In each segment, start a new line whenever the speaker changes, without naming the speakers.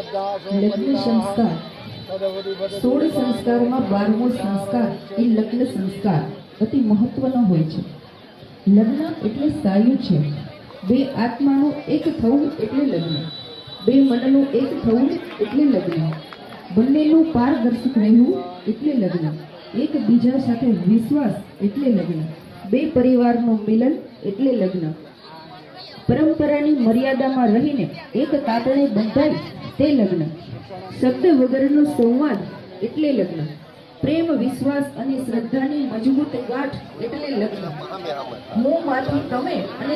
લગ્ન સંસ્કાર 16 સંસ્કારોમાં 12મો સંસ્કાર એ લગ્ન સંસ્કાર અતિ મહત્વનો હોય છે. લગ્ન એટલે સાયુજ્ય, બે આત્માનું એક થવું એટલે લગ્ન, બે મનનું એક થવું એટલે લગ્ન, બંનેનું પારદર્શક રહેવું એટલે લગ્ન, એકબીજા સાથે વિશ્વાસ એટલે લગ્ન, બે પરિવારનું મિલન એટલે લગ્ન, પરંપરાની મર્યાદામાં રહીને એક તાતણે બંધાય તે લગ્ન, શબ્દ વગરનો સંવાદ એટલે લગ્ન, પ્રેમ વિશ્વાસ અને શ્રદ્ધાની મજબૂત ગાંઠ એટલે લગ્ન, હું માંથી તમે અને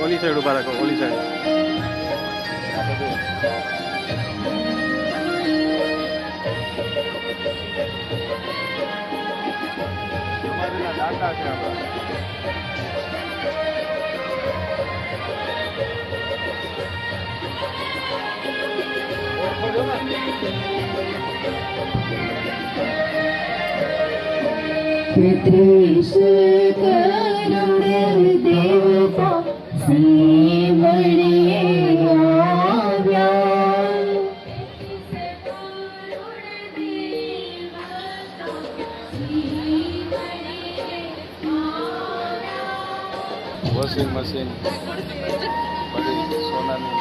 ઓલી સાઈડ ઉભા રાખો, ઓલી સાઈડ. દાંડા છે આપણા.
ત્રિશ કરુણ દેવતા શ્રીમણીએ આવ્યા,
વોશિંગ મશીન બધી સોનાની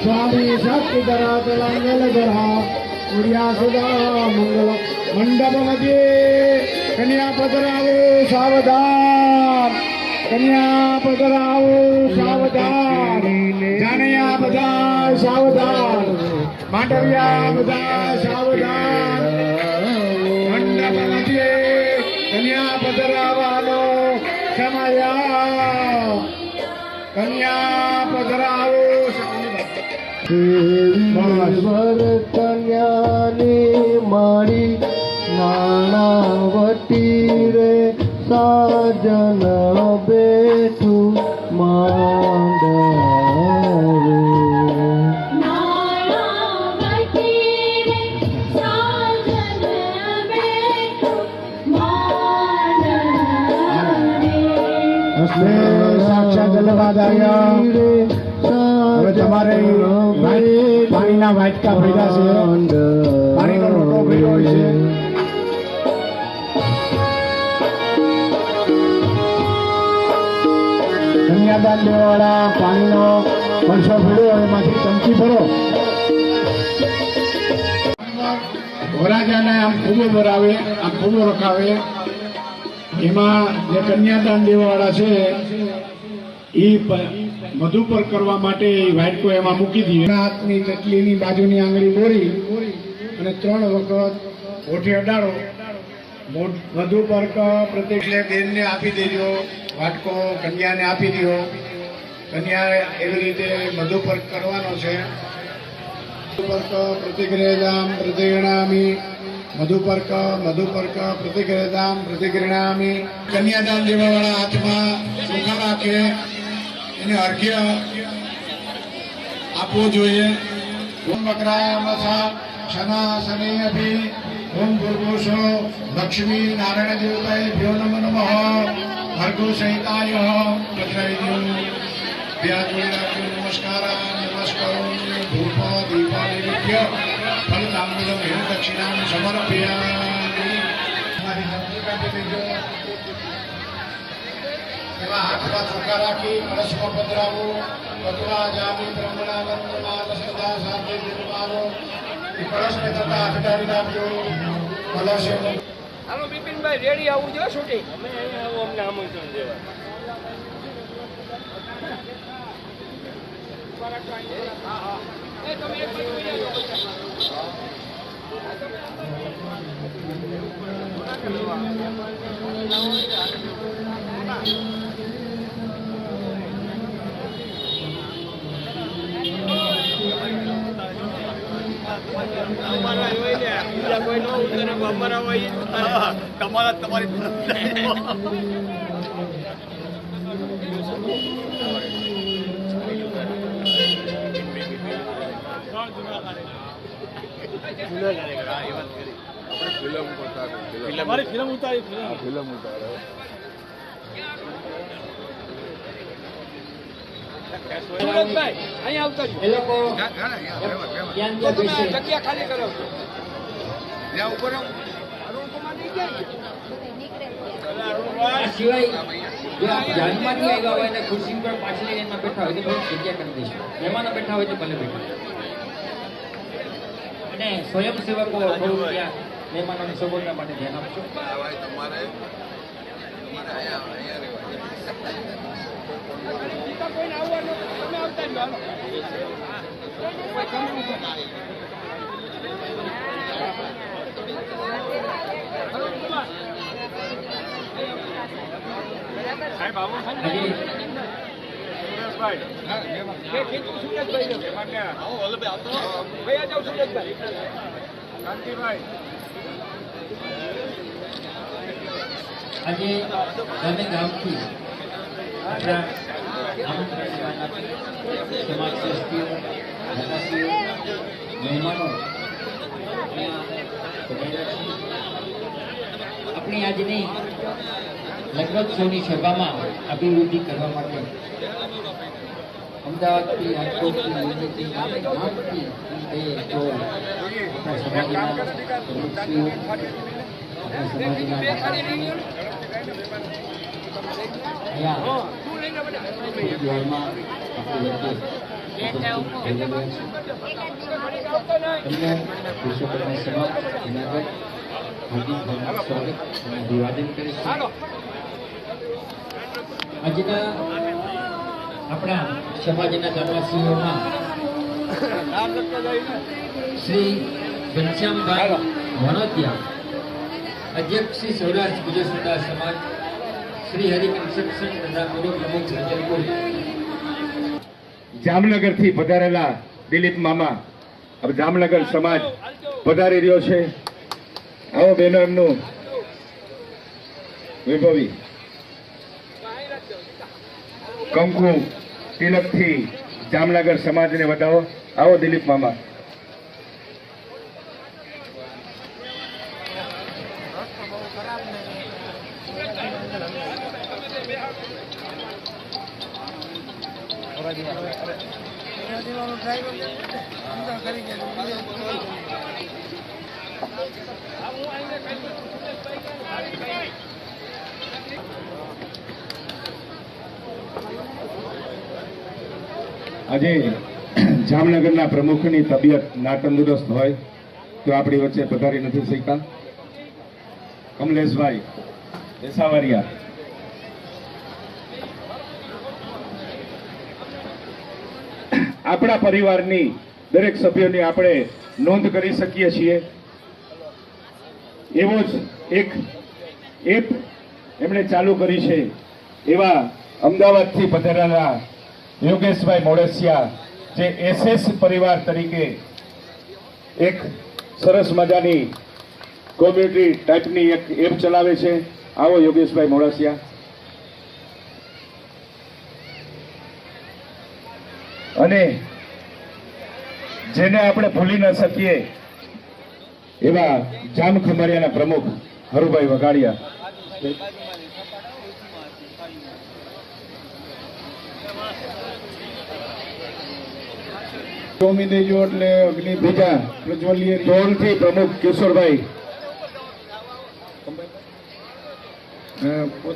स्वामी शक्ति धरा मंगल धरा उड़िया सुधा मंगल मंडप मध्ये कन्या पधरावो सावधान, कन्या पधरावो सावधान, जानिया बधा सावधान, मांडविया बधा सावधान, मंडप मध्ये कन्या पधरावानो समय, कन्या पधरावो ईश्वर कन्यानी मारी नानावती रे साजन बेठू मांडवे, साक्षात जलवादाया તમારે પાણીના વાટકા ભર્યા છે, પાણીનો લોટો ભર્યો હોય છે. કન્યાદાન દેવાવાળા પાણીનો કળશો ભર્યો, એમાંથી ચમચી ભરો. વરરાજાને આમ ફૂગો ભરાવે, આમ ફૂગો રખાવે. એમાં જે કન્યાદાન દેવાવાળા છે એ મધુ પર કરવા માટે વાટકો એમાં મૂકી દીધી. હાથની ચટલીની બાજુની આંગળી બોરી અને 3 વખત હોઠે અડાડો. મધુ પર પ્રત્યેક બેનને આપી દેજો, વાટકો કન્યાને આપી દો. કન્યા એવી રીતે મધુ પર કરવાનો છે. મધુપર્ક પ્રતિગૃહ્યામ પ્રતિગૃણામિ મધુપર્ક પ્રતિગૃહ્યામ પ્રતિગૃણામિ. કન્યાદાન લેવાવાળા હાથમાં ચોખા રાખે એને અર્ઘ્ય આપવું જોઈએ. ઓમ વક્રાયમસા શનાસને અભિ ઓમ ભૂર્ભુષો લક્ષ્મી નારાયણ દેવતાય નમો નમઃ ભર્ગો સહિતાય ભદ્રાય નમસ્કાર ધૂપ દીપાનિભ્ય ફલતાંબૂલમ હેમ દક્ષિણામ સમર્પયામિ. એવા હાથમાં ચોખા રાખી કળશમાં પધરાવો. ભગવા જામી બ્રહ્મણા વંદમાન સદા સાથે બિરમાવો. એ કળશને થતા હાથ ડાળી નાખજો. કળશ
હાલો બિપિનભાઈ રેડી આવું જો શૂટિંગ અમે અમને આમંત્રણ દેવા એ તમે એક બાજુ વહી જાઓ. અમારા હોય ને બીજા કોઈ ન ઉતરે અમારા હોય તમારા તમારી
ફિલ્મ ઉતારે
સુરજભાઈ અહીંયા આવતા
એ લોકો
જગ્યા ખાલી કરો
આ સિવાય જો આપ ધ્યાનમાંથી આવ્યા હોય અને ખુરશી પર પાછળ એમાં બેઠા હોય તો પછી જગ્યા કરી દઈશું. મહેમાનો બેઠા હોય તો ભલે બેઠા. અને સ્વયંસેવકો થોડું ત્યાં મહેમાનોની સગવડના માટે ધ્યાન આપજો.
બીજા કોઈને આવવાનું તમે આવતા જ હાલો. સાહેબ આવો
આજે આજે ગામે ગામથી આપણા આમંત્રણ સમાજ શ્રેષ્ઠીઓ દાદાશ્રીઓ મહેમાનો આપણી આજની લગ્નોત્સવની સભામાં અભિવૃદ્ધિ કરવા માટે અમદાવાદથી રાજકોટથી મુંબઈથી ગામથી એ તો આપણા સમાજના પ્રમુખશ્રીઓ આપણા સમાજના અહીંયા હાલમાં આપણી વચ્ચે તમને પુરુષોત્તમ સમાજ જુનાગઢ હાર્દિક સ્વાગત અને અભિવાદન કરે છે. આજના આપણા સમાજના ધર્મશ્રીઓમાં શ્રી ઘનશ્યામભાઈ વણોતિયા, અધ્યક્ષ શ્રી સૌરાષ્ટ્ર ગુજરાત સુધાર સમાજ, શ્રી હરિ કન્સ્ટ્રક્શન તથા પૂર્વ પ્રમુખ રજલપુર.
જામનગરથી પધારેલા દિલીપ મામા હવે જામનગર સમાજ પધારી રહ્યો છે. આવો બેનો એમનું વૈભવી કંકુ તિલકથી જામનગર સમાજને વધાવો. આવો દિલીપ મામા. આજે જામનગરના પ્રમુખની તબિયત ના તંદુરસ્ત હોય તો આપણી વચ્ચે પધારી નથી શક્યા. કમલેશભાઈ એસાવરિયા, આપણા પરિવારની દરેક સભ્યોની આપણે નોંધ કરી શકીએ છીએ. એવો જ એક એપ એમણે ચાલુ કરી છે. એવા અમદાવાદથી પધારેલા યોગેશભાઈ મોડેસિયા, જે એસએસ પરિવાર તરીકે એક સરસ મજાની કોમ્યુનિટી ટાઈપની એક એપ ચલાવે છે. આવો યોગેશભાઈ મોડાસિયા. અને જેને આપણે ભૂલી ન શકીએ એવા જામ ખંભાળિયાના પ્રમુખ હરુભાઈ વઘાડિયા. સ્વામી દેજો એટલે અગ્નિ બીજા પ્રજ્વલીય ધોરણથી પ્રમુખ કિશોરભાઈ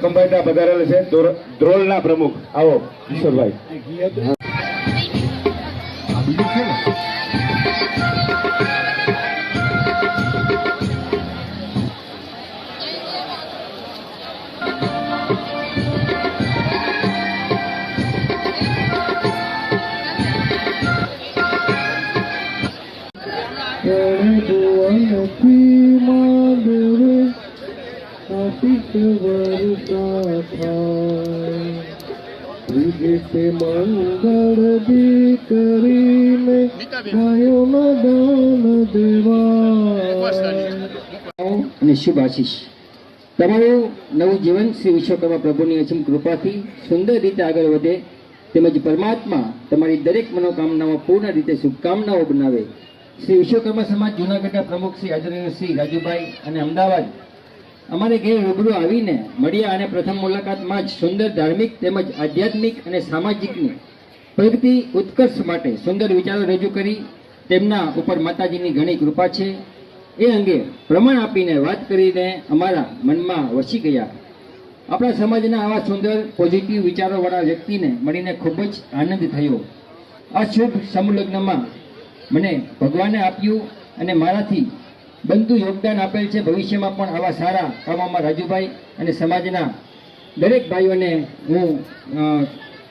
કંબાઈના પધારેલા છે. ધ્રોલના પ્રમુખ આવો કિશોરભાઈ.
મંગળ દીકરીને ગાયો ના દાન દેવા
અને શુભ આશીષ. તમારું નવું જીવન શ્રી વિશ્વકર્મા પ્રભુની અસીમ કૃપાથી સુંદર રીતે આગળ વધે તેમજ પરમાત્મા તમારી દરેક મનોકામનાઓ પૂર્ણ રીતે શુભકામનાઓ બનાવે. શ્રી વિશ્વકર્મા સમાજ જૂનાગઢના પ્રમુખ શ્રી આદરણીય શ્રી રાજુભાઈ અને અમદાવાદ અમારે ઘેર રૂબરૂ આવીને મળ્યા અને પ્રથમ મુલાકાતમાં જ સુંદર ધાર્મિક તેમજ આધ્યાત્મિક અને સામાજિકની પ્રગતિ ઉત્કર્ષ માટે સુંદર વિચારો રજૂ કરી તેમના ઉપર માતાજીની ઘણી કૃપા છે એ અંગે પ્રમાણ આપીને વાત કરીને અમારા મનમાં વસી ગયા. આપણા સમાજના આવા સુંદર પોઝિટિવ વિચારોવાળા વ્યક્તિને મળીને ખૂબ જ આનંદ થયો. આ શુભ સમૂહલગ્નમાં મને ભગવાને આપ્યું અને મારાથી બનતું યોગદાન આપેલ છે. ભવિષ્યમાં પણ આવા સારા કામોમાં રાજુભાઈ અને સમાજના દરેક ભાઈઓને હું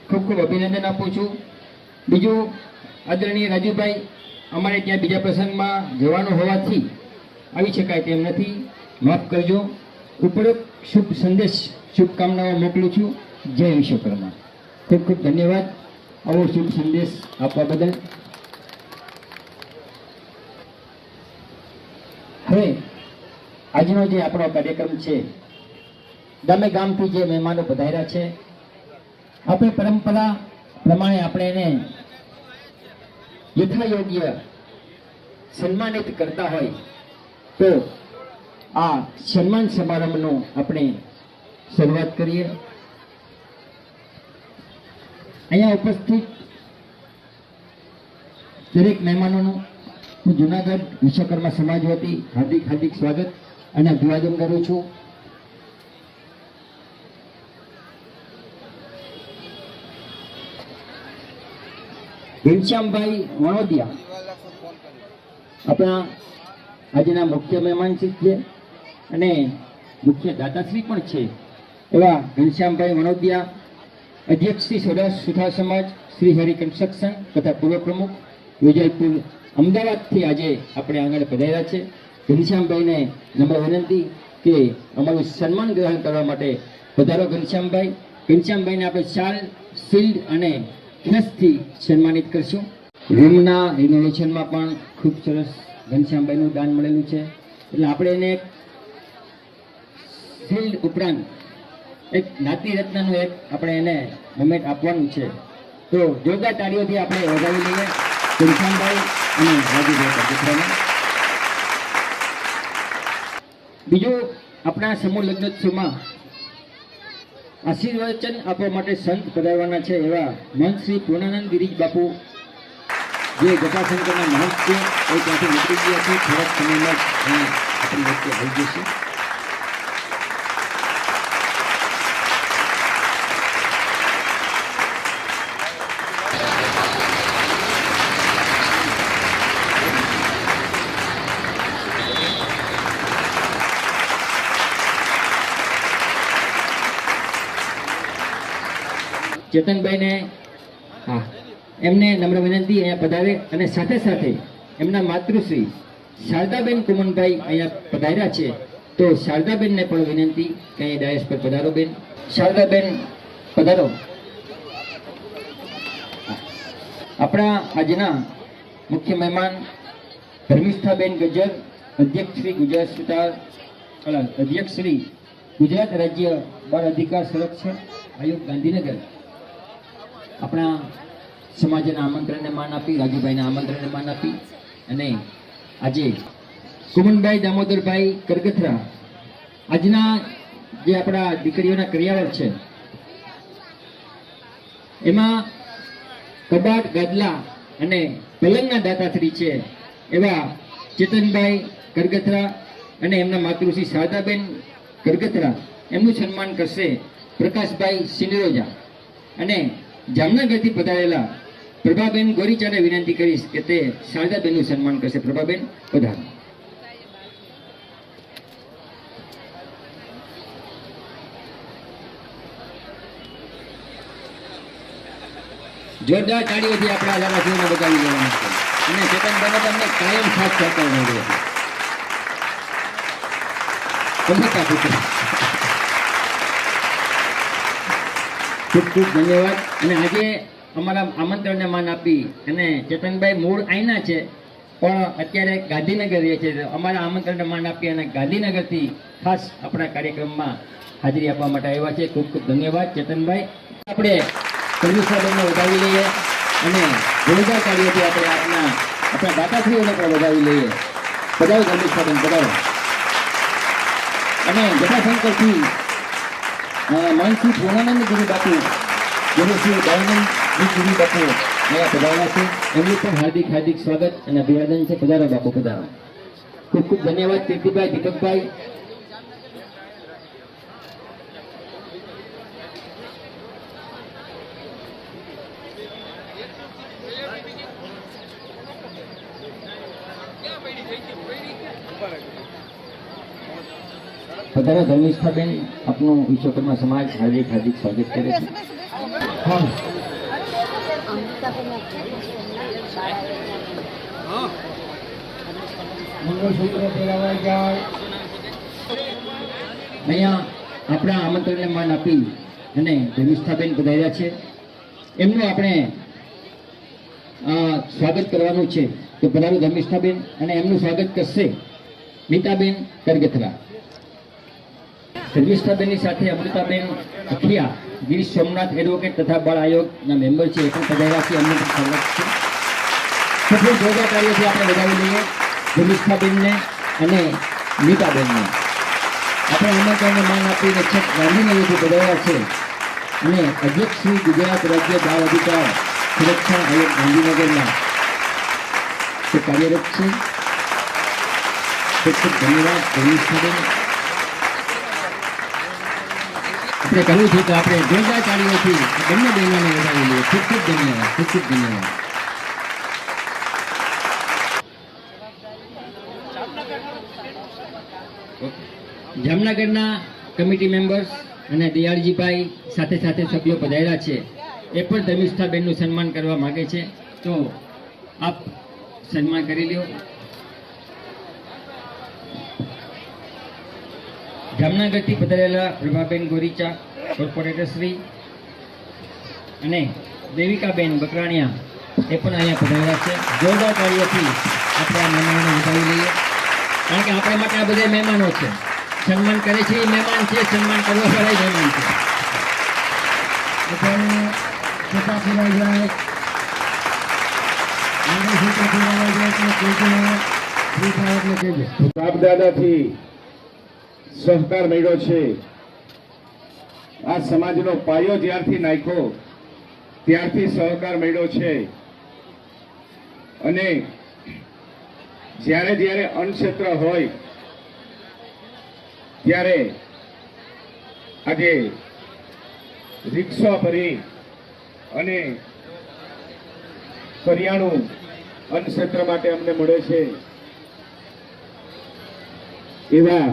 ખૂબ ખૂબ અભિનંદન આપું છું. બીજું, આદરણીય રાજુભાઈ અમારે ત્યાં બીજા પ્રસંગમાં જવાનું હોવાથી આવી શકાય તેમ નથી, માફ કરજો. ઉપરોક્ત શુભ સંદેશ શુભકામનાઓ મોકલું છું. જય વિશ્વકર્મા. ખૂબ ખૂબ ધન્યવાદ આવો શુભ સંદેશ આપવા બદલ. હવે આજનો જે આપણો કાર્યક્રમ છે, ગામે ગામથી જે મહેમાનો પધાર્યા છે, આપણે પરંપરા પ્રમાણે આપણે એને યથાયોગ્ય સન્માનિત કરતા હોય તો આ સન્માન સમારંભનો આપણે શરૂઆત કરીએ. અહીંયા ઉપસ્થિત દરેક મહેમાનોનું હું જૂનાગઢ વિશ્વકર્મા સમાજ વતી હાર્દિક હાર્દિક સ્વાગત અને અભિવાદન કરું છું. ઘનશ્યામભાઈ વણોદિયા આપણા આજના મુખ્ય મહેમાન છે અને મુખ્ય દાતાશ્રી પણ છે એવા ઘનશ્યામભાઈ વણોદિયા, અધ્યક્ષ શ્રી સૌરાષ્ટ્ર સુથાર સમાજ, શ્રી હરિ કન્સ્ટ્રક્શન તથા પૂર્વ પ્રમુખ વિજયપુર અમદાવાદથી આજે આપણે આગળ પધાર્યા છે. ઘનશ્યામભાઈને નમ્ર વિનંતી કે અમારું સન્માન ગ્રહણ કરવા માટે પધારો ઘનશ્યામભાઈ. ઘનશ્યામભાઈને આપણે શાલ, શિલ્ડ અને ખેસથી સન્માનિત કરશું. રૂમના રિનોવેશનમાં પણ ખૂબ સરસ ઘનશ્યામભાઈનું દાન મળેલું છે, એટલે આપણે એને એક શિલ્ડ ઉપરાંત એક નાતી રત્નનું એક આપણે એને મોમેન્ટ આપવાનું છે. તો જોરદાર તાળીઓથી આપણે વધાવી લઈએ ઘનશ્યામભાઈ અને રાજુભાઈ. બીજું, આપણા સમૂહ લગ્નોત્સવમાં આશીર્વચન આપવા માટે સંત પધારવાના છે એવા મહંત શ્રી પૂર્ણાનંદ ગિરીજ બાપુ, જે જટાશંકરના મહંત છે, એ ત્યાંથી નીકળી ગયા છે. થોડાક સમયમાં જ આપણી વચ્ચે આવી જશે. ચેતનભાઈને હા એમને નમ્ર વિનંતી અહીંયા પધારે અને સાથે સાથે એમના માતૃશ્રી શારદાબેન કુમનભાઈ અહીંયા પધાર્યા છે, તો શારદાબેનને પણ વિનંતી કે અહીં ડાયસ પર પધારો બેન. શારદાબેન પધારો. આપણા આજના મુખ્ય મહેમાન ધર્મિષ્ઠાબેન ગજ્જર, અધ્યક્ષ શ્રી ગુજરાત રાજ્ય બાળ અધિકાર સંરક્ષણ આયોગ ગાંધીનગર, આપણા સમાજના આમંત્રણને માન આપી, રાજુભાઈના આમંત્રણને માન આપી અને આજે કુમનભાઈ દામોદરભાઈ કરગથરા, આજના જે આપણા દીકરીઓના કરિયાવર છે એમાં કબાટ, ગાદલા અને પલંગના દાતાશ્રી છે એવા ચેતનભાઈ કરગથરા અને એમના માતૃશ્રી શારદાબેન કરગથરા, એમનું સન્માન કરશે પ્રકાશભાઈ સિંદરોજા. અને જામનગરથી પધારેલા પ્રભાબેન ગોરીચાને વિનંતી કરીશ કે તે શારદાબેનનું સન્માન કરશે. પ્રભાબેન પધારો. જોરદાર તાળીઓથી આપણે આ લાભાર્થીઓને બતાવી દેવાના છે અને ચેતનભાઈને તમને કાયમ સાથ સહકાર મળ્યો છે. ખૂબ ખૂબ ધન્યવાદ. અને આજે અમારા આમંત્રણને માન આપી અને ચેતનભાઈ મૂળ આઈના છે પણ અત્યારે ગાંધીનગર રહે છે. અમારા આમંત્રણને માન આપી અને ગાંધીનગરથી ખાસ આપણા કાર્યક્રમમાં હાજરી આપવા માટે આવ્યા છે. ખૂબ ખૂબ ધન્યવાદ ચેતનભાઈ. આપણે ધર્મિષ્ઠાબેનને વધાવી લઈએ અને જોરદાર કાર્યોથી આપણે આપણા દાતાશ્રીઓને પણ વધાવી લઈએ. પધારો ધર્મિષ્ઠાબેન, પધારો. અને જટાશંકરથી માનસી પૂર્ણાનંદ ગુરુ બાપુ, ગુરુશ્રી દયાનંદ ગુરુ બાપુ અહીંયા પધાર્યા છે. એમનું પણ હાર્દિક હાર્દિક સ્વાગત અને અભિવાદન છે. પધારો બાપુ, પધારો. ખૂબ ખૂબ ધન્યવાદ કીર્તિભાઈ, દીપકભાઈ. પધારો ધર્મિષ્ઠાબેન, આપનું વિશ્વકર્મા સમાજ હાર્દિક હાર્દિક સ્વાગત કરે છે. અહીંયા આપણા આમંત્રણને માન આપી અને ધર્મિષ્ઠાબેન પધાર્યા છે. એમનું આપણે સ્વાગત કરવાનું છે. તો પધારો ધર્મિષ્ઠાબેન. અને એમનું સ્વાગત કરશે મીતાબેન કરગથરા. ધર્મિષ્ઠાબેનની સાથે અમૃતાબેન અખિયા, ગીર સોમનાથ એડવોકેટ તથા બાળ આયોગના મેમ્બર છે, એ પણ પધાર્યા છે. એમનું પણ સ્વાગત છે. સફળ જોરદાર કાર્યથી આપણે વધાવી લઈએ ધર્મિષ્ઠાબેનને અને મીતાબેનને. આપણે આમંત્રણને માન આપીને છેક ગાંધીનગરથી પધાર્યા છે અને અધ્યક્ષ શ્રી ગુજરાત રાજ્ય બાળ અધિકાર સંરક્ષણ આયોગ ગાંધીનગરના તે કાર્યરત છે. ખૂબ ખૂબ ધન્યવાદ ધર્મિષ્ઠાબેન. આપણે કહ્યું છે કે આપણે જોરદાર તાળીઓથી બંને બહેનોને વધાવી લઈએ. ખૂબ ખૂબ ધન્યવાદ, ખૂબ ખૂબ ધન્યવાદ. જામનગરના કમિટી મેમ્બર્સ અને દયાળજીભાઈ સાથે સાથે સભ્યો પધાર્યા છે. એ પણ ધર્મિષ્ઠાબેનનું સન્માન કરવા માગે છે. તો આપ સન્માન કરી લ્યો. જામનગરથી પધારેલા પ્રભાબેન ગોરીચા, કોર્પોરેટર શ્રી, અને દેવિકાબેન બકરાણિયા, એ પણ અહીંયા પધાર્યા છે. જોરદાર કાર્યોથી આપણે આ મહેમાનોને વધાવી લઈએ, કારણ કે આપણા માટે આ બધા મહેમાનો છે. સન્માન કરે છે એ મહેમાન છે, સન્માન કરવા વાળા મહેમાન છે.
બાપ દાદાથી સહકાર મળ્યો છે. આ સમાજનો પાયો જ્યારથી નાખ્યો ત્યારથી સહકાર મળ્યો છે. અને જ્યારે જ્યારે અન્નક્ષેત્ર હોય ત્યારે આજે રિક્ષા ભરી અને કરિયાણું અન્નક્ષેત્ર માટે અમને મળે છે. એવા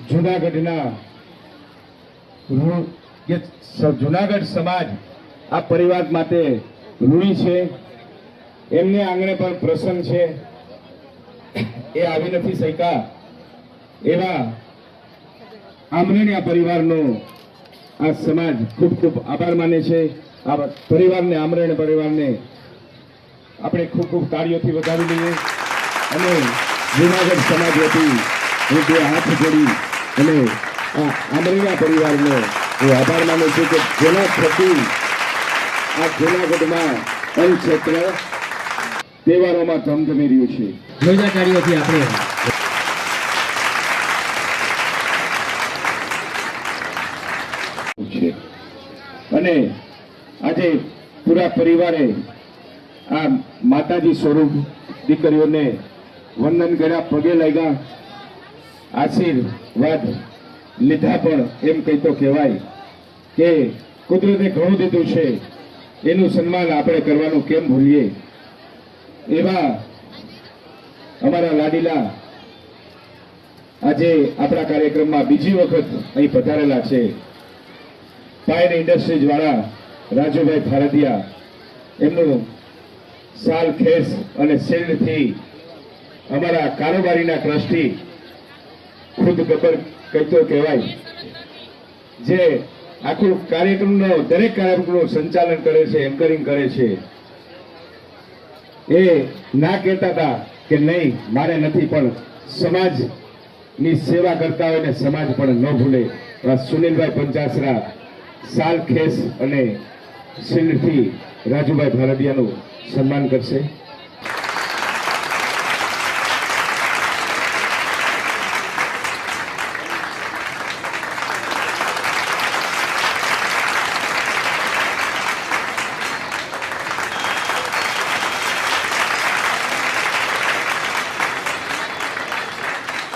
જુનાગઢના જુનાગઢ સમાજ આ પરિવાર માટે ઋણી છે. એમને આંગણે પણ પ્રસન્ન છે. એ આવી નથી શક્યા એવા આમરણિયા પરિવારનો આ સમાજ ખૂબ ખૂબ આભાર માને છે. આ પરિવારને, આમરણિયા પરિવારને આપણે ખૂબ ખૂબ તાળીઓથી વધાવી લઈએ. અને જૂનાગઢ સમાજ વતી હું બે હાથ જોડી અને આ આમરીના પરિવારનો હું આભાર માનું છું કે જેના થકી આ જૂનાગઢમાં અન્નક્ષેત્ર તહેવારોમાં ધમધમી રહ્યું છે.
જોરદાર તાળીઓથી આપણે
છે અને આજે પૂરા પરિવારે આ માતાજી સ્વરૂપ દીકરીઓને વંદન કર્યા, પગે લાગ્યા, આશીર્વાદ લીધા. પણ એમ કહી તો કહેવાય કે કુદરતે ઘણું દીધું છે, એનું સન્માન આપણે કરવાનું કેમ ભૂલીએ. એવા અમારા લાડીલા આજે આપણા કાર્યક્રમમાં બીજી વખત અહીં પધારેલા છે. પાયર ઇન્ડસ્ટ્રીઝ વાળા રાજુભાઈ ભારતીયા, એમનું સાલ ખેસ અને શિલ્ડથી અમારા કારોબારીના ટ્રસ્ટી ખુદ ગબર કહેતો કહેવાય, જે આખું કાર્યક્રમનો દરેક કાર્યક્રમનું સંચાલન કરે છે, એન્કરિંગ કરે છે. એ ના કહેતા હતા કે નહીં મારે નથી, પણ સમાજની સેવા કરતા હોય ને સમાજ પણ ન ભૂલે. સુનિલભાઈ પંચાસરા સાલ ખેસ અને શિલ્ડથી રાજુભાઈ ભારતીયાનું સન્માન કરશે.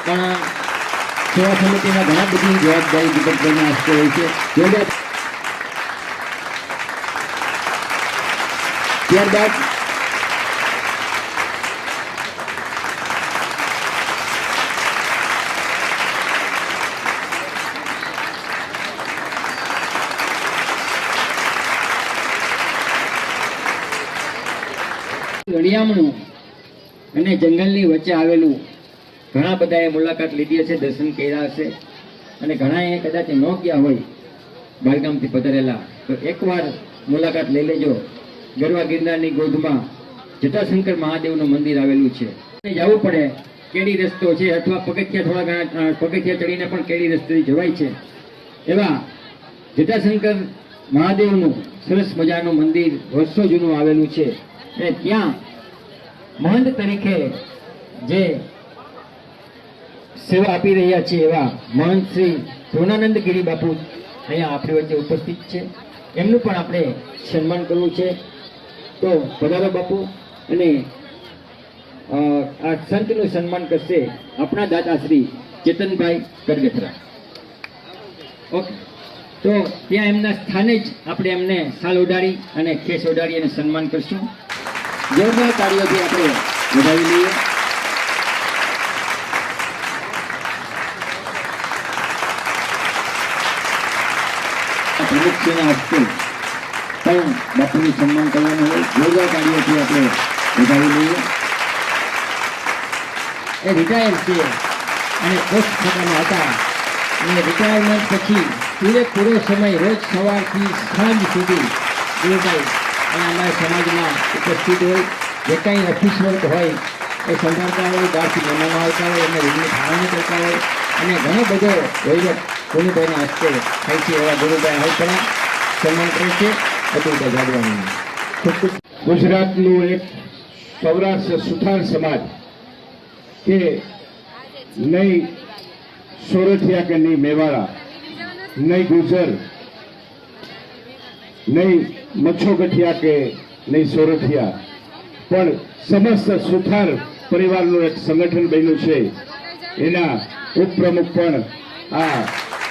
પણ સેવા સમિતિમાં ઘણા બધી જવાબદારી દીપકભાઈને આપતો હોય છે. ત્યારબાદ રળિયામણું અને જંગલની વચ્ચે આવેલું ઘણા બધાએ મુલાકાત લીધી હશે, દર્શન કર્યા હશે, અને ઘણાએ કદાચ ન ગયા હોય બાલગામથી પધારેલા તો એકવાર મુલાકાત લઈ લેજો. ગરવા ગિરનારની ગોદમાં જટાશંકર મહાદેવનું મંદિર આવેલું છે. જવું પડે કેડી રસ્તો છે, અથવા પગથિયા થોડા ઘણા પગથિયા ચડીને પણ કેડી રસ્તે જવાય છે. એવા જટાશંકર મહાદેવનું સરસ મજાનું મંદિર વર્ષો જૂનું આવેલું છે. અને ત્યાં મહંત તરીકે જે સેવા આપી રહ્યા છે એવા મહંત શ્રી પૂર્ણાનંદ ગિરી બાપુ અહીંયા આપણી વચ્ચે ઉપસ્થિત છે. એમનું પણ આપણે સન્માન કરવું છે. તો પધારો બાપુ. અને આ સંતનું સન્માન કરશે આપણા દાદા શ્રી ચેતનભાઈ કરગથરા. ઓકે, તો ત્યાં એમના સ્થાને જ આપણે એમને સાલ ઓઢાડી અને કેસ ઓઢાડી અને સન્માન કરશું. જોરદાર તાળીઓથી આપણે વધાવી લઈએ. પ્રમુખશ્રીના હસ્તે પણ બાપુનું સન્માન કરવાનું હોય. જોરદાર તાળીઓથી આપણે વધાવી લઈએ. એ રિટાયર છે અને પોસ્ટ ખાતામાં હતા, અને રિટાયરમેન્ટ પછી પૂરેપૂરો સમય રોજ સવારથી સાંજ સુધી દેવભાઈ અને અમારા સમાજમાં ઉપસ્થિત હોય. જે કાંઈ ઓફિસ વર્ક હોય એ સંભાળતા હોય, બહારથી મહેમાનો આવતા હોય એમને રૂમની ફાળવણી કરતા હોય, અને ઘણો બધો વહીવટ ગુરુભાઈના હસ્તે થાય છે. એવા ગુરુભાઈ હાલપણા સન્માન કરે છે અતુલભાઈ જાદવાનું.
ગુજરાતનું એક સૌરાષ્ટ્ર સુથાર સમાજ કે નહીં સોરઠિયા કે નહીં મેવાડા, નહીં ગુજર, નહીં મચ્છોગઠિયા કે નહીં સોરઠિયા, પણ સમસ્ત સુથાર પરિવારનું એક સંગઠન બન્યું છે. એના ઉપપ્રમુખ પણ આ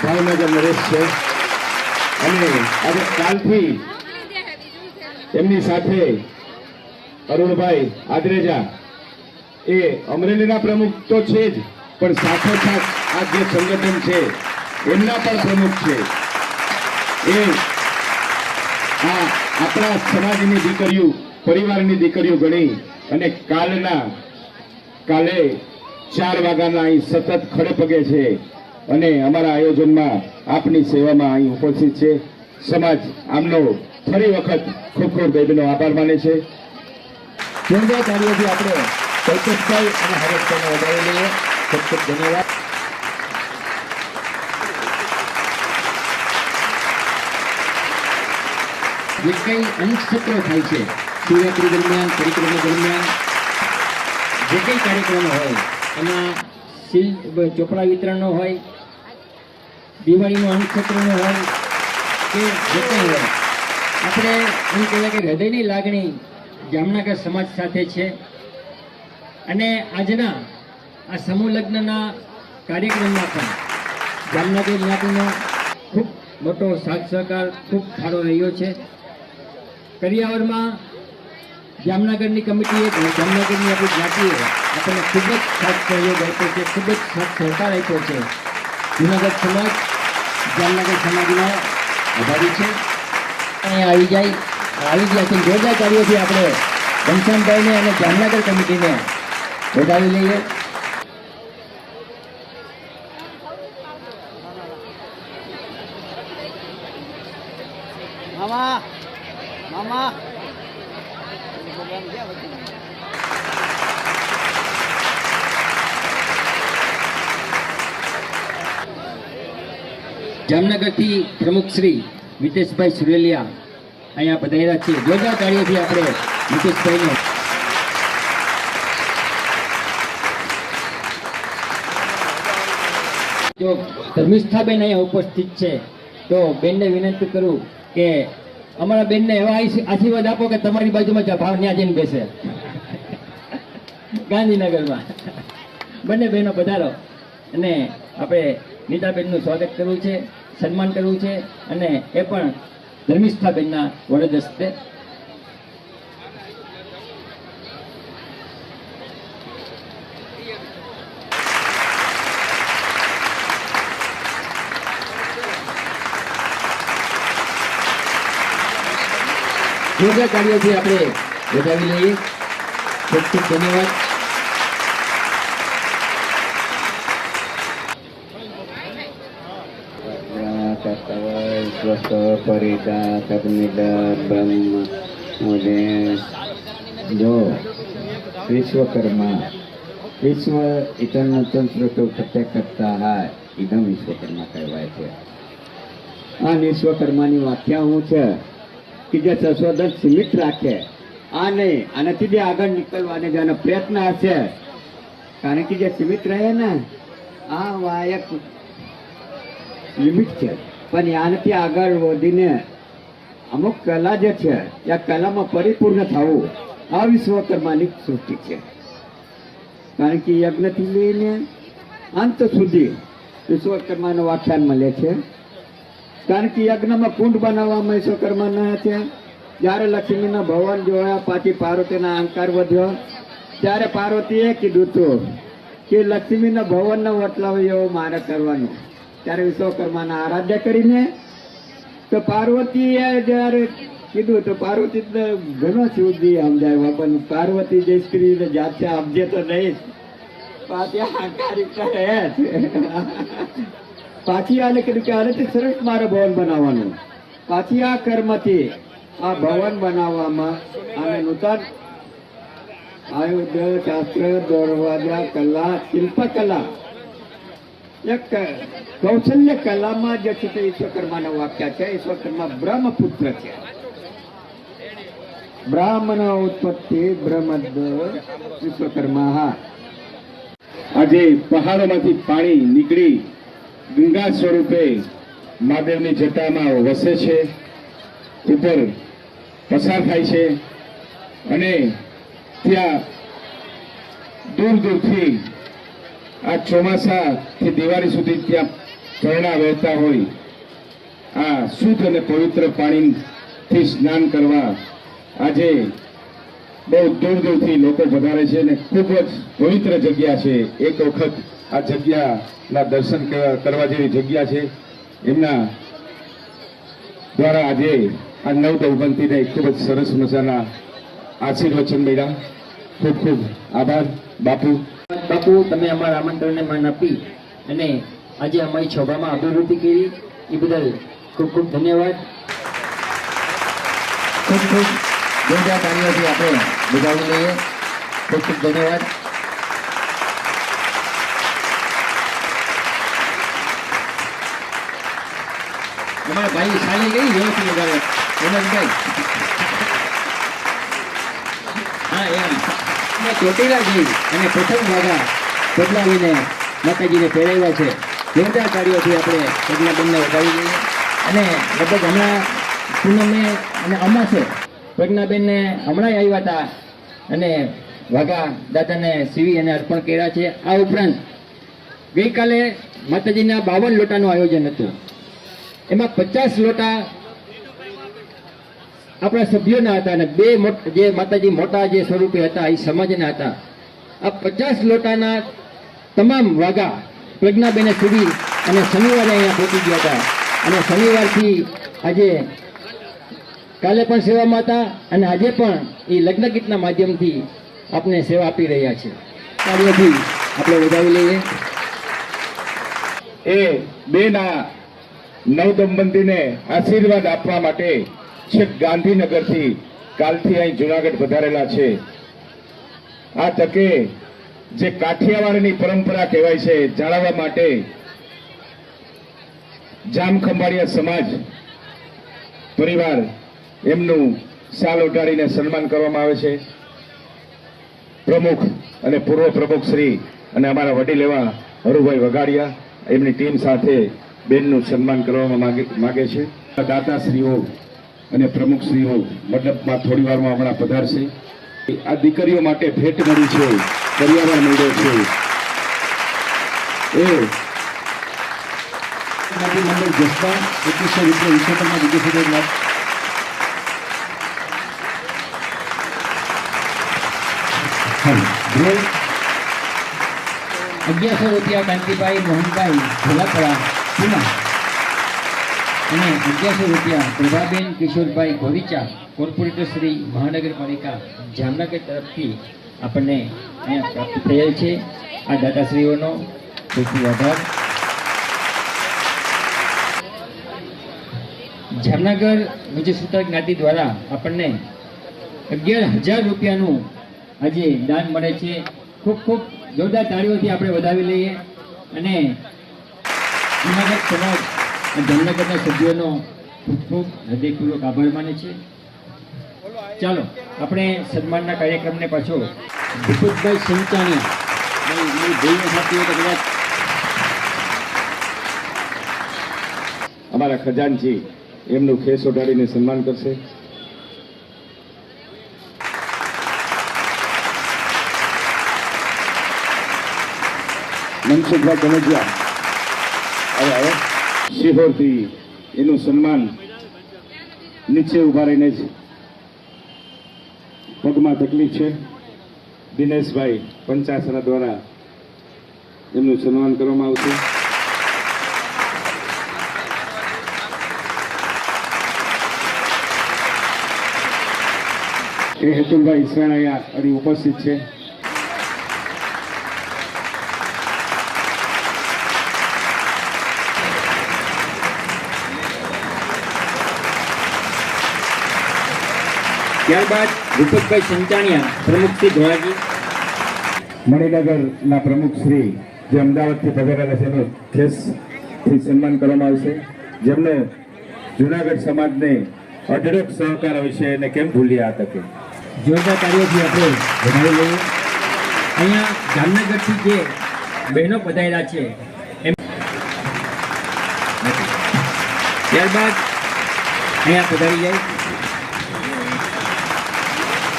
ભાવનગર નરેશ છે. અને આજે કાલથી એમની સાથે અરુણભાઈ આદરેજા એ અમરેલીના પ્રમુખ તો છે જ, પણ સાથોસાથ આ જે સંગઠન છે એમના પણ પ્રમુખ છે. એ આ આપણા સમાજની દીકરીઓ, પરિવારની દીકરીઓ ગણી અને કાલે 4 વાગ્યાના અહીં સતત ખડે પગે છે અને અમારા આયોજનમાં આપની સેવામાં અહીં ઉપસ્થિત છે. સમાજ આમનો ફરી વખત ખૂબ ખૂબ બેબીનો આભાર માને છે.
જોરદાર તાળીઓથી આપણે કલ્પેશભાઈ અને હરેશભાઈને વધાવી લઈએ. ખૂબ ખૂબ ધન્યવાદ. જે કંઈ અનેક સત્રો થાય છે શિવરાત્રી દરમિયાન, પરિક્રમા દરમિયાન જે કંઈ કાર્યક્રમો હોય એમાં ચોપડા વિતરણનો હોય, દિવાળીનો અનેક સત્રનો હોય કે જે કંઈ હોય, આપણે એમ કહેવાય કે હૃદયની લાગણી જામનગર સમાજ સાથે છે. અને આજના આ સમૂહ લગ્નના કાર્યક્રમમાં પણ જામનગર જ્ઞાતિનો ખૂબ મોટો સાથ સહકાર ખૂબ સારો રહ્યો છે. કરિયાવરમાં જામનગરની કમિટીએ, જામનગરની આપણી જ્ઞાતિએ આપણને ખૂબ જ સાથ સહયોગ આપ્યો છે, ખૂબ જ સાથ સહકાર આપ્યો છે. જૂનાગઢ સમાજ જામનગર સમાજનો આભારી છે. અહીંયા આવી ગયા છે. જોરદાર કાર્યોથી આપણે ઘનશ્યામભાઈને અને જામનગર કમિટીને વધાવી લઈએ.
મામા મામા
જામનગરથી પ્રમુખ શ્રી મિતેશભાઈ સુરેલિયા અહીંયા પધાર્યા છે. જોરદાર કાર્યોથી આપણે મિતેશભાઈને જો ધર્મિષ્ઠાબેન અહીંયા ઉપસ્થિત છે તો બેનને વિનંતી કરું કે અમારા બેનને એવા આશીર્વાદ આપો કે તમારી બાજુમાં ભાવ ત્યાં જઈને બેસે ગાંધીનગરમાં. બંને બહેનો પધારો અને આપણે નીતાબેનનું સ્વાગત કરવું છે, સન્માન કરવું છે અને એ પણ ધર્મિષ્ઠાબેનના વરદ હસ્તે. જોરદાર કાર્યોથી આપણે વધાવી લઈએ. ખૂબ ખૂબ ધન્યવાદ.
જો વિશ્વકર્મા વિશ્વ ઇતરનું તંત્ર તો પ્રત્યેક કરતા હા ઇદમ વિશ્વકર્મા કહેવાય છે. આ વિશ્વકર્માની વ્યાખ્યા શું છે કે જે સંશોધન સીમિત રાખે આ નહીં, આનાથી જે આગળ નીકળવાને જેનો પ્રયત્ન હશે. કારણ કે જે સીમિત રહે ને આ વાયક લિમિટ છે, પણ આનાથી આગળ વધીને અમુક કલા જે છે એ કલામાં પરિપૂર્ણ થવું આ વિશ્વકર્માની સૃષ્ટિ છે. કારણ કે યજ્ઞથી લઈને અંત સુધી વિશ્વકર્માનું વ્યાખ્યાન મળે છે. કારણ કે યજ્ઞમાં કુંડ બનાવવામાં વિશ્વકર્માના છે. જ્યારે લક્ષ્મીના ભવન જોયા, પાછી પાર્વતીના અહંકાર વધ્યો, ત્યારે પાર્વતીએ કીધું હતું કે લક્ષ્મીના ભવનનો વટલાવ્યો મારે કરવાનું. ત્યારે વિશ્વકર્માના આરાધ્ય કરીને તો પાર્વતીએ જ્યારે કીધું તો પાર્વતી ઘણો સુધી સમજાવ્યો, પણ પાર્વતી જે સ્ત્રીને જાતે સમજે તો નહીં, પાછી અહંકારી કરે. પાછી આને કીધું કે આને સરસ મારે ભવન બનાવવાનું. પાછી આ કર્મથી આ ભવન બનાવવામાં અને નૂતન આયુર્વેદ શાસ્ત્ર, દરવાજા કલા, શિલ્પકલા, એક કૌશલ્ય કલામાં જે છે તે વિશ્વકર્માનો વાક્ય છે. વિશ્વકર્મા બ્રહ્મપુત્ર છે. બ્રાહ્મણ ઉત્પત્તિ બ્રહ્મદ વિશ્વકર્મા. હા,
આજે પહાડોમાંથી પાણી નીકળી ગંગા સ્વરૂપે મહાદેવની જટામાં વસે છે, ઉપર પસાર થાય છે અને ત્યાં દૂર દૂરથી આ ચોમાસાથી દિવાળી સુધી ત્યાં ઝરણા વહેતા હોય. આ શુદ્ધ અને પવિત્ર પાણીથી સ્નાન કરવા આજે બહુ દૂર દૂરથી લોકો પધારે છે અને ખૂબ જ પવિત્ર જગ્યા છે. એક વખત આ જગ્યાના દર્શન કરવા જેવી જગ્યા છે. એમના દ્વારા આજે આ નવદંપતીને ખૂબ જ સરસ મજાના આશીર્વચન મળ્યા. ખૂબ ખૂબ આભાર બાપુ.
બાપુ, તમે અમારા આમંત્રણને માન આપી અને આજે અમારી સભામાં અભિવૃદ્ધિ કરી એ બદલ ખૂબ ખૂબ ધન્યવાદ. ખૂબ ખૂબ જોરદાર કાર્યોથી આપણે બજાવી લઈએ. ખૂબ ખૂબ ધન્યવાદ. અમારા ભાઈ સાલી ગઈ જોરથી વગાડે હેમંતભાઈ. હા એમ અને ચોટીલા જઈ અને પ્રથમ વાગા બદલાવીને માતાજીને પહેરાવ્યા છે. જોરદાર તાળીઓથી આપણે પ્રજ્ઞાબેનને વધાવી દઈએ. અને લગભગ હમણાં પૂનમે અને અમાસે પ્રજ્ઞાબેનને હમણાં આવ્યા હતા અને વાઘા દાદાને સીવી અને અર્પણ કર્યા છે. આ ઉપરાંત ગઈકાલે માતાજીના 52 લોટાનું આયોજન હતું. એમાં 50 લોટા આપણા સભ્યોના હતા અને 2 જે માતાજી મોટા જે સ્વરૂપે હતા એ સમાજના હતા. આ 50 લોટાના તમામ વાઘા પ્રજ્ઞાબેને સીવી અને શનિવારે અહીંયા પહોંચી ગયા હતા. અને શનિવારથી આજે કાલે પણ સેવામાં હતા અને આજે પણ એ લગ્ન ગીતના માધ્યમથી આપને સેવા આપી રહ્યા છે. તાળીઓથી આપણે વધાવી લઈએ.
એ બેના નવદંપતીને આશીર્વાદ આપવા માટે છેક ગાંધીનગરથી કાલથી અહીં જુનાગઢ પધારેલા છે. આ તકે જે કાઠિયાવાડની પરંપરા કહેવાય છે જાળવવા માટે જામખંભાળિયા સમાજ પરિવાર એમનું શાલ ઓઢાડીને સન્માન કરવામાં આવે છે. પ્રમુખ અને પૂર્વ પ્રમુખ શ્રી અને અમારા વડીલ એવા હરુભાઈ વગાડિયા એમની ટીમ સાથે બેનનું સન્માન કરવામાં માગે છે. દાતાશ્રીઓ અને પ્રમુખશ્રીઓ મંડપમાં થોડી વારમાં હમણાં પધારશે. આ દીકરીઓ માટે ભેટ મળી છે, પર્યાવરણ મળ્યો છે. એ મંડળ જસદા 2100 રૂપિયા વિશ્વકર્મા વિદ્યાપીઠ લાભ.
₹1100 કાંતિભાઈ મોહનભાઈ ભોલાપરા પુના અને ₹1100 પ્રભાબેન કિશોરભાઈ ગોરીચા કોર્પોરેટર શ્રી મહાનગરપાલિકા જામનગર તરફથી આપણને અહીંયા પ્રાપ્ત થયેલ છે. આ દાતાશ્રીઓનો ખૂબ ખૂબ આભાર. જામનગર મુજબ સૂત્ર જ્ઞાતિ દ્વારા આપણને ₹11,000 આજે દાન મળે છે. ખૂબ ખૂબ જોરદાર તાળીઓથી આપણે વધાવી લઈએ. અને જૂનાગઢ સમાજ જામનગરના સભ્યોનો ખૂબ ખૂબ હૃદયપૂર્વક આભાર માને છે. ચાલો આપણે સન્માનના કાર્યક્રમને પાછો ભૂપતભાઈ સંચાણિયા મારી ભૂલને સાથી તો કદાચ
અમારા ખજાનજી એમનું ખેસ ઓઢાડીને સન્માન કરશે. મનસુખભાઈ કનોજિયા હવે શિહોરથી એનું સન્માન નીચે ઉભા રહીને જ પગમાં તકલીફ છે. દિનેશભાઈ પંચાસના દ્વારા એમનું સન્માન કરવામાં આવશે. એ હેતુલભાઈ ઈસરાણ અહીંયા અહીં ઉપસ્થિત છે.
ત્યારબાદ ભૂપતભાઈ સંચાણિયા પ્રમુખ શ્રી ધોળાજી
મણિનગરના પ્રમુખ શ્રી જે અમદાવાદથી પધારેલા છે એનું ખેસથી સન્માન કરવામાં આવશે. જેમને જુનાગઢ સમાજને અઢળક સહકાર હોય છે અને કેમ ભૂલી આ તકે.
જોરદાર તાળીઓથી આપણે વધાવી લઈએ. અહીંયા જામનગરથી જે બહેનો પધારેલા છે એમ ત્યારબાદ અહીંયા પધારી જાય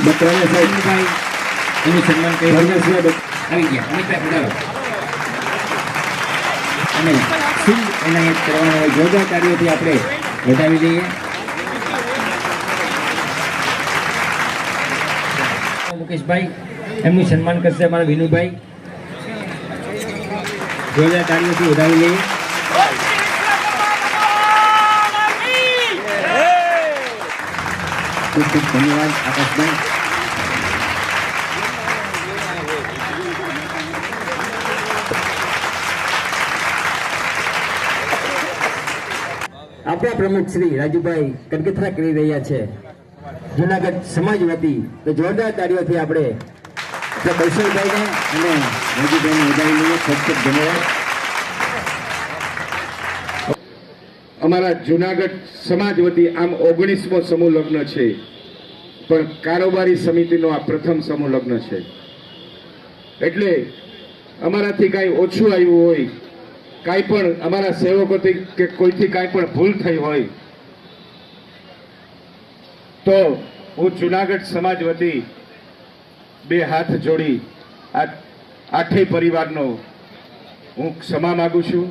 બકરાને સાહેબ
ભાઈ એનું સન્માન કરી આવી ગયા. અમિતભાઈ પધારો અને સિંહ એનાયત કરવાનો હોય. જોરદાર તાળીઓથી આપણે વધાવી દઈએ. મુકેશભાઈ એમનું સન્માન કરશે અમારા વિનુભાઈ. જોરદાર તાળીઓથી વધાવી લઈએ. ખૂબ ખૂબ ધન્યવાદ આકાશભાઈ. આપણા પ્રમુખ શ્રી રાજુભાઈ કનકથરા કરી રહ્યા છે જુનાગઢ સમાજ વતી. તો જોરદાર તાળીઓથી આપણે
તો કૌશલભાઈને અને મોદીભાઈને વધાવી લઈએ. ખૂબ ખૂબ ધન્યવાદ. અમારા જુનાગઢ સમાજ વતી આમ 19મો સમૂહ લગ્ન છે, પણ કારોબારી સમિતિનો આ પ્રથમ સમૂહ લગ્ન છે. એટલે અમારાથી કાંઈ ઓછું આવ્યું હોય, કાંઈ પણ અમારા સેવકોથી કે કોઈથી કાંઈ પણ ભૂલ થઈ હોય તો હું જુનાગઢ સમાજ વતી 2 હાથ જોડી આ 8 પરિવારનો હું ક્ષમા માંગુ છું.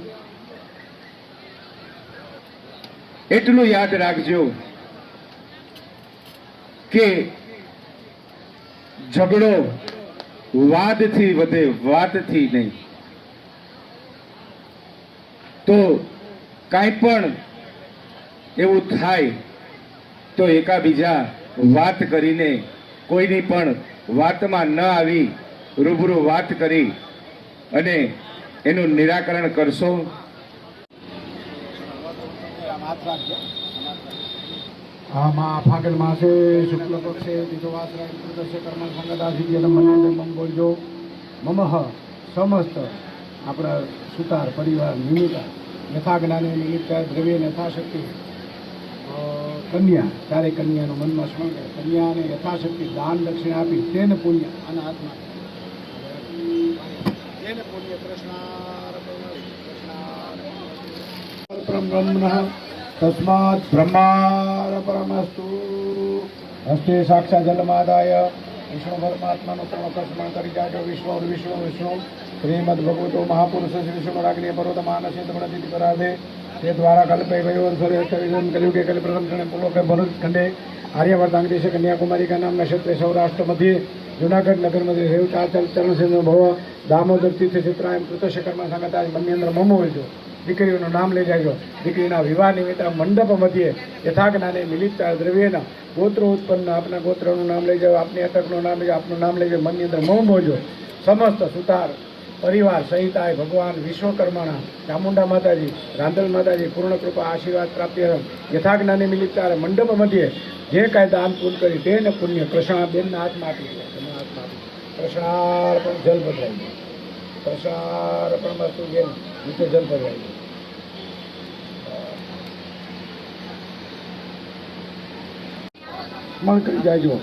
એટલું યાદ રાખજો કે ઝઘડો વાદથી વધે, વાતથી નહીં. તો કાંઈ પણ એવું થાય તો એકાબીજા વાત કરીને, કોઈની પણ વાતમાં ન આવી રૂબરૂ વાત કરી અને એનું નિરાકરણ કરશો.
આમાં ફાગણ માસે શુક્લ પક્ષે તીજોવાસરા ચતુર્દશ કર્મ સંગદાધિક્યમ મન્યંતમ બોલજો. મમઃ સમસ્ત આપણા સુતાર પરિવાર નિમિત્ત યથાજ્ઞાને નિમિત્ત દ્રવ્ય યથાશક્તિ કન્યા, ચારે કન્યાનું મનમાં સ્મરણ કરે, કન્યાને યથાશક્તિ દાન દક્ષિણા આપી તેને પુણ્ય અને આત્મા તેને પુણ્ય કૃષ્ણ બ્રહ્મણ તસ્માત બ્રહ્માર્પણમસ્તુ. હસ્તે સાક્ષાત જલમાદાય વિષ્ણુ પરમાત્માનું પૂર્ણ કરી જાજો. વિષ્ણુ વિષ્ણુ વિષ્ણુ શ્રીમદ ભગવતો મહાપુરુષ શ્રી વિષ્ણુરાગ્નિ પર્વત માનસે તમણતિ પરાધે તે દ્વારા કલ્પે વયો સર્વેશ્વરિજન કર્યું કે કલ્પ પ્રથમ ક્ષણે પુલોકે ભરત ખંડે આર્યવર્તાંગ દેશે કન્યાકુમારી का नाम नक्षत्र सौराष्ट्र मध्य जूनागढ़ नगर मध्य रेवताचल चरण सिंह भव दामोदर तीर्थ चित्रायम कृतश कर्म संगता मन्येन्द्र ममो होજો. દીકરીઓનું નામ લઈ જાજો. દીકરીના વિવાહ નિમિત્ત મંડપ મધ્યે યથાજ્ઞાને મિલિત દ્રવ્યેના ગોત્ર ઉત્પન્ન આપના ગોત્રનું નામ લઈ જાઓ, આપની અટકનું નામ લઈ જાઓ, આપનું નામ લઈ જાઓ. મન્યેન્દ્ર મમ બોજો. સમસ્ત સુતાર પરિવાર સહિતાય ભગવાન વિશ્વકર્માના ચામુંડા માતાજી, રાંધલ માતાજી પૂર્ણ કૃપા આશીર્વાદ પ્રાપ્તિ યથાજ્ઞાને મિલિત મંડપ મધ્યે જે કાંઈ દાન પૂન કરી તેને પુણ્ય કૃષ્ણાબેનના હાથમાં આપી દે. કૃષ્ણાર્પણ જલ ભદ્રાઈ દે. કૃષ્ણાર્પણ વસ્તુ બેન નીચે જલ ભદ્રાઈ દે. સ્મરણ કરી જાયજો.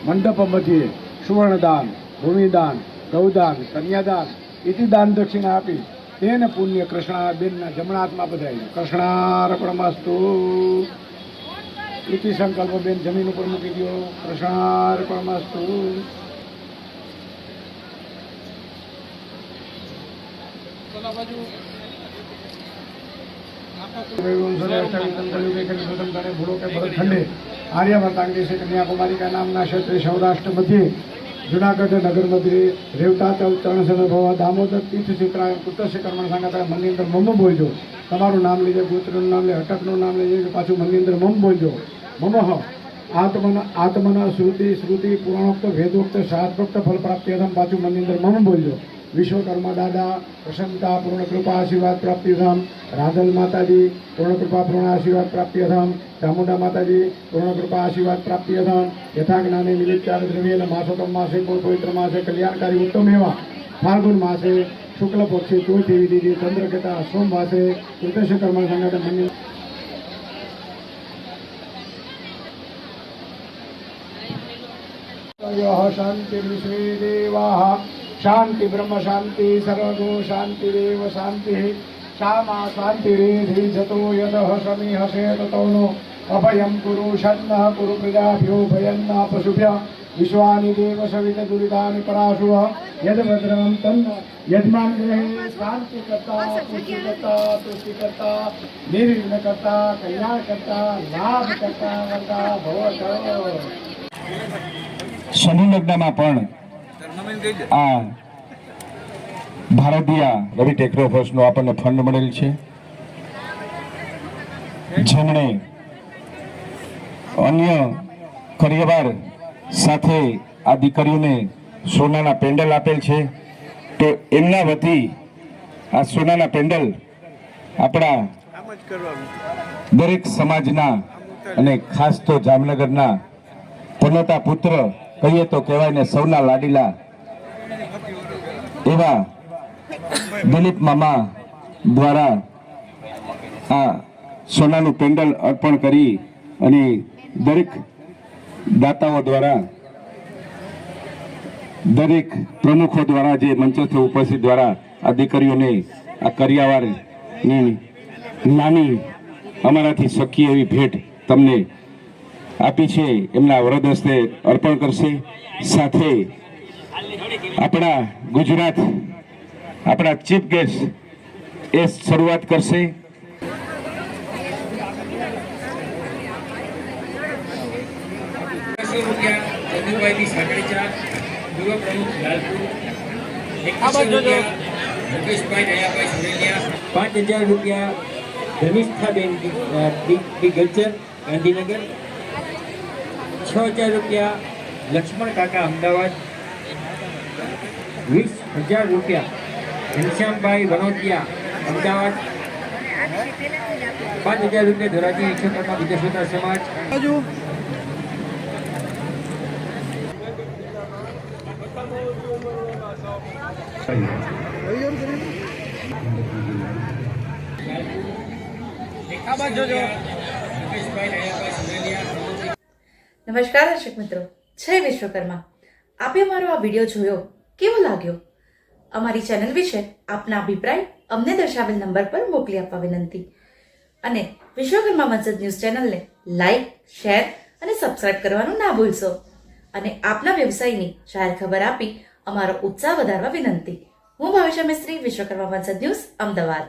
મંડપ મધ્યે સુવર્ણદાન, ભૂમિદાન, ગૌદાન, કન્યાદાન ઇતિ દાન દક્ષિણા આપી તેને પુણ્ય કૃષ્ણાબેનના જમણા હાથમાં બધાય. કૃષ્ણાર્પણમસ્તુ ઇતિ સંકલ્પ બેન જમીન ઉપર મૂકી દો. કૃષ્ણાર્પણમસ્તુ. खंडे आर्यवर्तांग देशे कन्याकुमारी का नाम ना क्षेत्र सौराष्ट्र मध्य जूनागढ़ नगर मध्य रेवताचल चरण सिंह भव दामोदर तीर्थ चित्राय पुत्रस्य कर्म संगता मन्येन्द्र मम बोलજો. તમારું નામ લેજો, ગોત્રનું નામ લે, અટકનું નામ લેજો, પાછું મન્યेन्द्र મમ બોલજો. મમઃ આત્મના શ્રુતિ પુરાણોક્ત વેદોક્ત શાસ્ત્રોક્ત ફલ પ્રાપ્તિ અધમ પાછું મન્યेन्द्र મમ બોલજો. विश्वकर्मा दादा प्रसन्नता पूर्ण कृपा आशीर्वाद प्राप्ति अधम. राधल माताजी पूर्ण कृपा पूर्ण आशीर्वाद प्राप्ति अधम. चामुंडा माताजी पूर्ण कृपा आशीर्वाद प्राप्ति अधम. यथाज्ञाने मिलित द्रव्येन मासोत्तम मासे पवित्र मासे कल्याणकारी उत्तम एवं फाल्गुन मासे शुक्ल पक्षे चौथी विधि चंद्रकता सोम मासे कृतश कर्म संगत मन्य शांति विश्वे देवाः शांति ब्रह्म शांति सर्वगो शांति देव शांति श्यामा शांति रेधि जतो यदः शमी हसे ततोनो अभयं कुरु शन्नः कुरु प्रजाभ्यो भयन्न पशुभ्यः विश्वानि देव सवित दुरितानि पराशुः यद्भद्रं तन्न यजमान ग्रहे शांति करता पुष्टि करता तुष्टि करता निर्विघ्न करता कल्याण करता लाभ करता करता भवतः.
સમૂહ લગ્નમાં પણ આ ભારતીય રવિ ટેક્નોફર્સનું આપણને ફંડ મળેલ છે, જેમણે અન્ય પરિવાર સાથે આ દીકરીઓને સોનાના પેન્ડલ આપેલ છે. તો એમના વતી આ સોનાના પેન્ડલ આપણા દરેક સમાજના અને ખાસ તો જામનગરના પનોતા પુત્ર કહીએ તો કહેવાય ને સૌના લાડીલા
એવા દિલીપ મામા દ્વારા આ સોનાનું પેન્ડલ અર્પણ કરી અને દરેક દાતાઓ દ્વારા, દરેક પ્રમુખો દ્વારા, જે મંચસ્થ ઉપસ્થિત દ્વારા આ દીકરીઓને આ કરિયાવરની નાની અમારાથી શક્ય એવી ભેટ તમને આપી છે એમના વરદ હસ્તે અર્પણ કરશે. સાથે આપણા ગુજરાત, આપણા ચીફ ગેસ્ટ એ શરૂઆત કરશે.
₹5000 ધનિષ્ઠાબેન ગલચર ગાંધીનગર, ₹6000 લક્ષ્મણ કાકા અમદાવાદ, ₹20000 ઘનશ્યામભાઈ વનોટિયા અમદાવાદ, ₹5000 ધોરાજી વિશ્વકર્મા વિદ્યાસોતા સમાજ,
નમસ્કાર દર્શક મિત્રો, જય વિશ્વકર્મા. આપે અમારો આ વિડીયો જોયો, કેવો લાગ્યો? અમારી ચેનલ વિશે આપના અભિપ્રાય અમને દર્શાવેલ નંબર પર મોકલી આપવા વિનંતી. અને વિશ્વકર્મા મસ્જિદ ન્યૂઝ ચેનલને લાઈક, શેર અને સબસ્ક્રાઇબ કરવાનું ના ભૂલશો. અને આપના વ્યવસાયની જાહેર ખબર આપી અમારો ઉત્સાહ વધારવા વિનંતી. હું ભાવિશા મિસ્ત્રી, વિશ્વકર્મા મસ્જિદ ન્યૂઝ, અમદાવાદ.